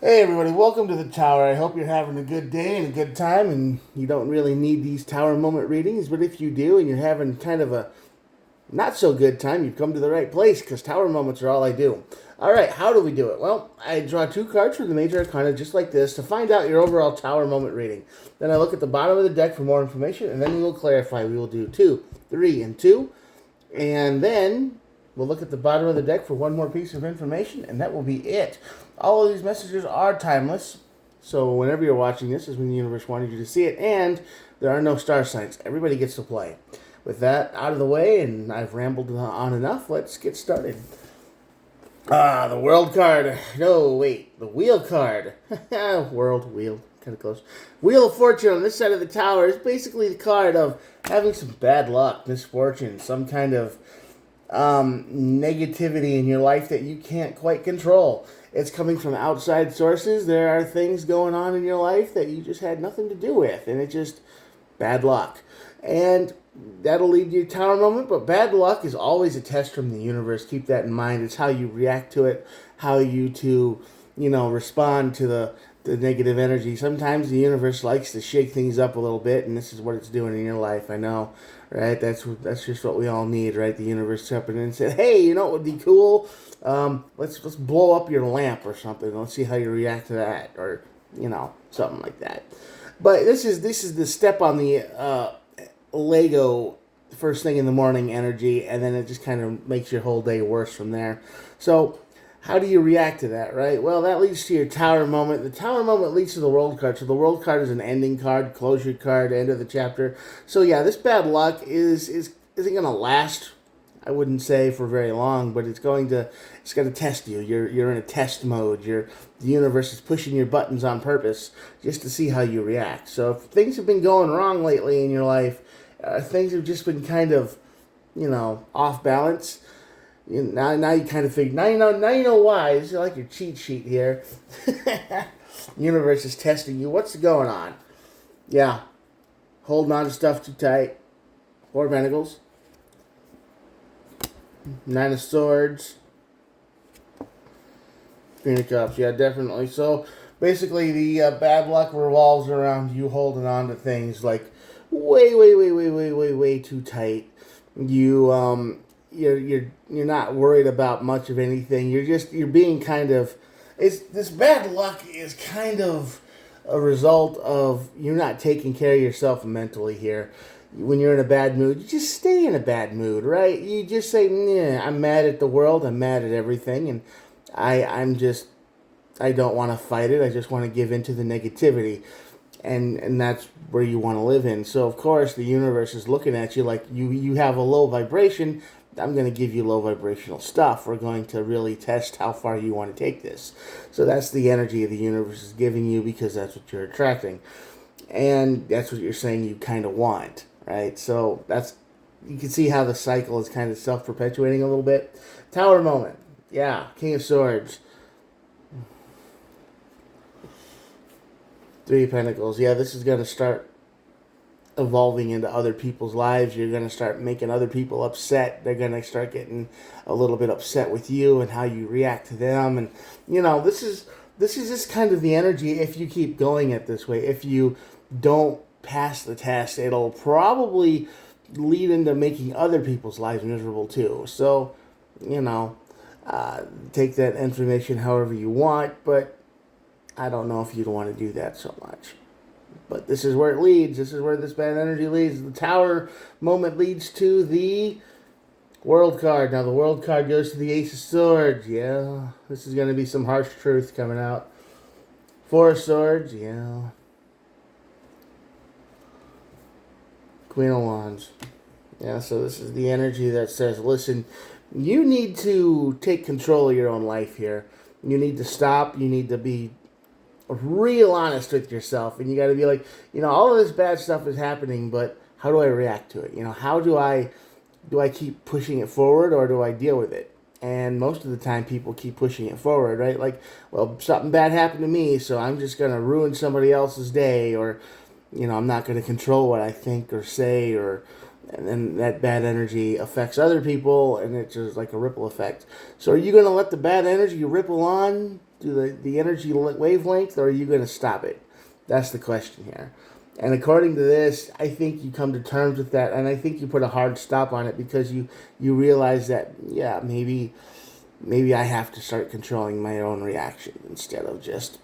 Hey everybody, welcome to the tower. I hope you're having a good day and a good time and you don't really need these tower moment readings, but if you do and you're having kind of a not so good time, you've come to the right place because tower moments are all I do. Alright, how do we do it? Well, I draw two cards from the major arcana just like this to find out your overall tower moment reading. Then I look at the bottom of the deck for more information and then we will clarify. We will do 2, 3, and 2. And then we'll look at the bottom of the deck for one more piece of information, and that will be it. All of these messages are timeless, so whenever you're watching this is when the universe wanted you to see it, and there are no star signs. Everybody gets to play. With that out of the way, and I've rambled on enough, let's get started. The world card. No, wait, the wheel card. Wheel, kind of close. Wheel of Fortune on this side of the tower is basically the card of having some bad luck, misfortune, some kind of negativity in your life that you can't quite control. It's coming from outside sources. There are things going on in your life that you just had nothing to do with, and it's just bad luck. And that'll lead to your tower moment, but bad luck is always a test from the universe. Keep that in mind. It's how you react to it, how you respond to the negative energy. Sometimes the universe likes to shake things up a little bit, and this is what it's doing in your life. I know, right? That's just what we all need, right? The universe stepping in and said, "Hey, you know what would be cool? Let's blow up your lamp or something. Let's see how you react to that, or something like that." But this is the step on the Lego first thing in the morning energy, and then it just kind of makes your whole day worse from there. So how do you react to that, right? Well, that leads to your tower moment. The tower moment leads to the world card. So the world card is an ending card, closure card, end of the chapter. So yeah, this bad luck isn't going to last. I wouldn't say for very long, but it's going to test you. You're in a test mode. The universe is pushing your buttons on purpose just to see how you react. So if things have been going wrong lately in your life, things have just been kind of, off balance. Now you kind of figure. Now you know why. This is like your cheat sheet here. Universe is testing you. What's going on? Yeah, holding on to stuff too tight. Four of Pentacles, Nine of Swords, Queen of Cups. Yeah, definitely. So basically, the bad luck revolves around you holding on to things like way too tight. You're not worried about much of anything. You're being kind of, this bad luck is kind of a result of you not taking care of yourself mentally here. When you're in a bad mood, you just stay in a bad mood, right? You just say, "Nah, I'm mad at the world. I'm mad at everything, and I don't want to fight it. I just want to give in to the negativity." And that's where you want to live in. So of course the universe is looking at you like you have a low vibration. I'm going to give you low vibrational stuff. We're going to really test how far you want to take this. So that's the energy the universe is giving you because that's what you're attracting. And that's what you're saying you kind of want, right? So you can see how the cycle is kind of self-perpetuating a little bit. Tower moment. Yeah, King of Swords. Three of Pentacles. Yeah, this is going to start evolving into other people's lives. You're going to start making other people upset. They're going to start getting a little bit upset with you and how you react to them. And, this is just kind of the energy if you keep going it this way. If you don't pass the test, it'll probably lead into making other people's lives miserable too. So, take that information however you want, but I don't know if you'd want to do that so much. But this is where it leads. This is where this bad energy leads. The tower moment leads to the world card. Now the world card goes to the Ace of Swords. Yeah, this is going to be some harsh truth coming out. Four of Swords. Yeah. Queen of Wands. Yeah, so this is the energy that says, listen, you need to take control of your own life here. You need to stop. You need to be real honest with yourself, and you got to be like, all of this bad stuff is happening, but how do I react to it? How do I keep pushing it forward, or do I deal with it? And most of the time people keep pushing it forward, right? Like, well, something bad happened to me, so I'm just going to ruin somebody else's day, or I'm not going to control what I think or say, and then that bad energy affects other people, and it's just like a ripple effect. So are you going to let the bad energy ripple on the energy wavelength, or are you going to stop it? That's the question here. And according to this, I think you come to terms with that, and I think you put a hard stop on it because you realize that, yeah, maybe I have to start controlling my own reaction instead of just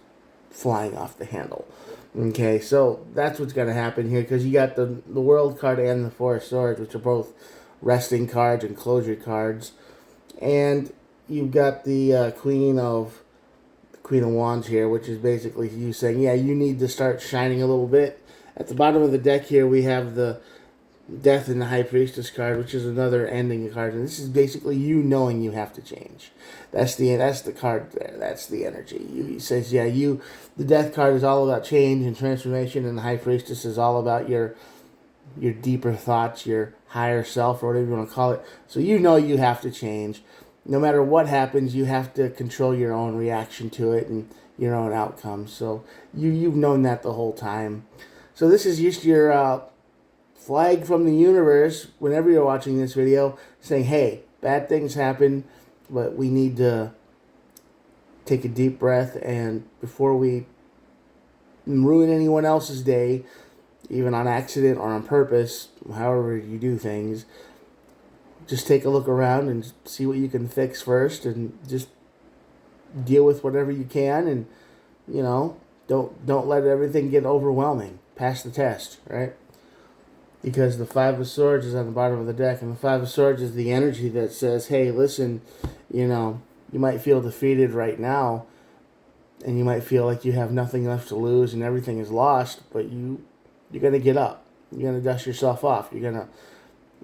flying off the handle. Okay, so that's what's going to happen here, because you got the World card and the Four of Swords, which are both resting cards and closure cards. And you've got the Queen of Wands here, which is basically you saying, yeah, you need to start shining a little bit. At the bottom of the deck here, we have the Death and the High Priestess card, which is another ending card, and this is basically you knowing you have to change. That's the card there. That's the energy. He says, yeah, the Death card is all about change and transformation, and the High Priestess is all about your deeper thoughts, your higher self, or whatever you want to call it. So you know you have to change. No matter what happens, you have to control your own reaction to it and your own outcome. So you've known that the whole time. So this is just your flag from the universe whenever you're watching this video saying, hey, bad things happen, but we need to take a deep breath, and before we ruin anyone else's day, even on accident or on purpose, however you do things, just take a look around and see what you can fix first, and just deal with whatever you can, and don't let everything get overwhelming. Pass the test, right? Because the Five of Swords is on the bottom of the deck, and the Five of Swords is the energy that says, hey, listen, you might feel defeated right now, and you might feel like you have nothing left to lose and everything is lost, but you're going to get up. You're going to dust yourself off. You're going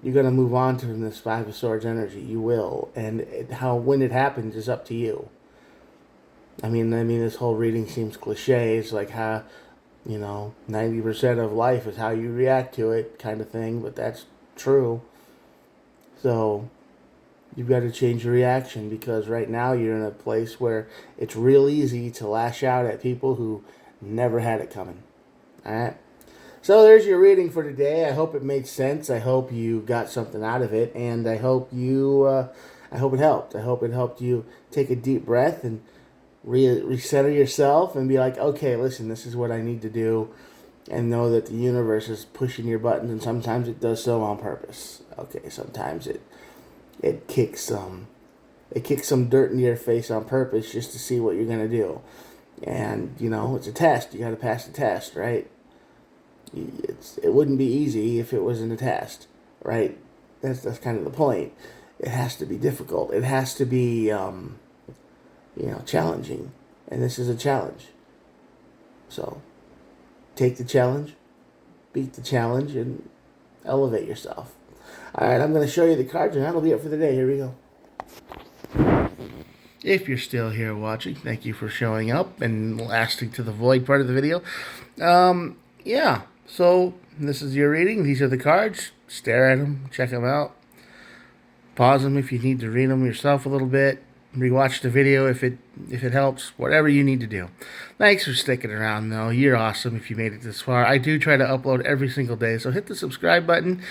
to move on to this Five of Swords energy. You will. And when it happens is up to you. I mean, this whole reading seems cliche. It's like how, 90% of life is how you react to it kind of thing, but that's true. So you've got to change your reaction, because right now you're in a place where it's real easy to lash out at people who never had it coming. All right? So there's your reading for today. I hope it made sense. I hope you got something out of it, and I hope it helped. I hope it helped you take a deep breath and recenter yourself and be like, okay, listen, this is what I need to do, and know that the universe is pushing your buttons, and sometimes it does so on purpose. Okay, sometimes it kicks some dirt into your face on purpose just to see what you're gonna do, and it's a test. You got to pass the test, right? It wouldn't be easy if it wasn't a test, right? That's kind of the point. It has to be difficult. It has to be challenging, and this is a challenge. So take the challenge, beat the challenge, and elevate yourself. All right, I'm going to show you the cards, and that'll be it for the day. Here we go. If you're still here watching, thank you for showing up and lasting to the void part of the video. Yeah, so this is your reading. These are the cards. Stare at them, check them out. Pause them if you need to read them yourself a little bit. Rewatch the video if it helps. Whatever you need to do. Thanks for sticking around, though. You're awesome if you made it this far. I do try to upload every single day, so hit the subscribe button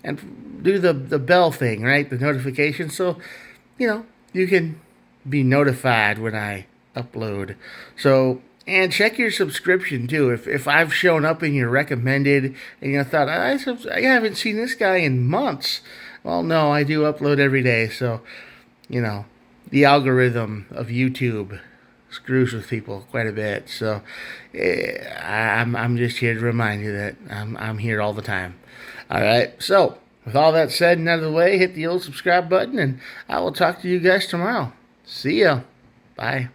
and do the bell thing, right? The notification, so you can be notified when I upload. So, and check your subscription too. If I've shown up in your recommended and you thought, I haven't seen this guy in months. Well, no, I do upload every day, so the algorithm of YouTube screws with people quite a bit. So I'm just here to remind you that I'm here all the time. All right. So with all that said and out of the way, hit the old subscribe button, and I will talk to you guys tomorrow. See ya. Bye.